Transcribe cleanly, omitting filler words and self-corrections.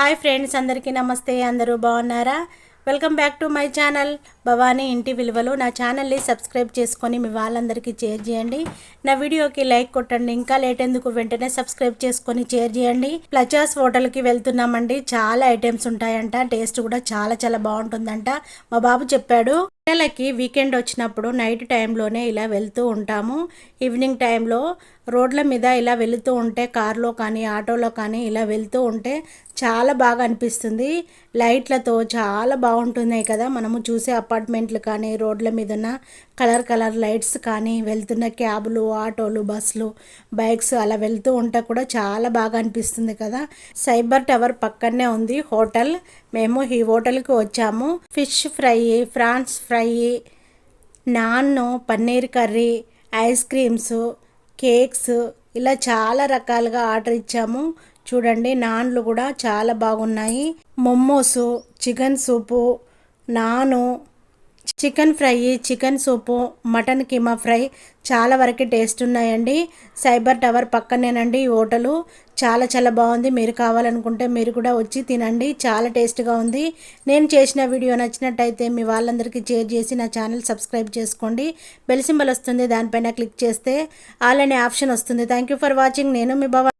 Hi friends, అందరికీ నమస్తే. అందరూ బాగున్నారా? Welcome back to my channel Bhavani ఇంటి విలువలు. నా ఛానల్ని సబ్స్క్రైబ్ చేసుకొని మీ వాళ్ళందరికీ షేర్ చేయండి. నా వీడియోకి లైక్ కొట్టండి. ఇంకా లేట్ ఎందుకు, వెంటనే సబ్స్క్రైబ్ చేసుకొని షేర్ చేయండి. ప్లచాస్ హోటల్కి వెళ్తున్నామండి. చాలా ఐటమ్స్ ఉంటాయంట, టేస్ట్ కూడా చాలా చాలా బాగుంటుందంట. మా బాబు చెప్పాడు. పిల్లలకి వీకెండ్ వచ్చినప్పుడు నైట్ టైంలోనే ఇలా వెళ్తూ ఉంటాము. ఈవినింగ్ టైంలో రోడ్ల మీద ఇలా వెళుతూ ఉంటే, కార్లో కానీ ఆటోలో కానీ ఇలా వెళ్తూ ఉంటే చాలా బాగా అనిపిస్తుంది. లైట్లతో చాలా బాగుంటున్నాయి కదా. మనము చూసే అపార్ట్మెంట్లు కానీ, రోడ్ల మీద ఉన్న కలర్ కలర్ లైట్స్ కానీ, వెళ్తున్న క్యాబులు, ఆటోలు, బస్సులు, బైక్స్ అలా వెళ్తూ ఉంటే కూడా చాలా బాగా అనిపిస్తుంది కదా. సైబర్ టవర్ పక్కనే ఉంది హోటల్. మేము ఈ హోటల్కి వచ్చాము. Fish fry, french fry, naan, paneer curry, ice creams, cakes ఇలా చాలా రకాలుగా ఆర్డర్ ఇచ్చాము. చూడండి, నాన్లు కూడా చాలా బాగున్నాయి. మోమోసు, చికెన్ సూపు, నాను, chicken fry, chicken soup, mutton keema fry చాలా వరకు టేస్ట్ ఉన్నాయండి. సైబర్ టవర్ పక్కనేనండి ఈ హోటలు. చాలా చాలా బాగుంది. మీరు కావాలనుకుంటే మీరు కూడా వచ్చి తినండి. చాలా టేస్ట్గా ఉంది. నేను చేసిన వీడియో నచ్చినట్టయితే మీ వాళ్ళందరికీ షేర్ చేసి నా ఛానల్ సబ్స్క్రైబ్ చేసుకోండి. బెల్ సింబల్ వస్తుంది, దానిపైన క్లిక్ చేస్తే ఆల్ అనే ఆప్షన్ వస్తుంది. Thank you for watching. నేను మీ భవాని.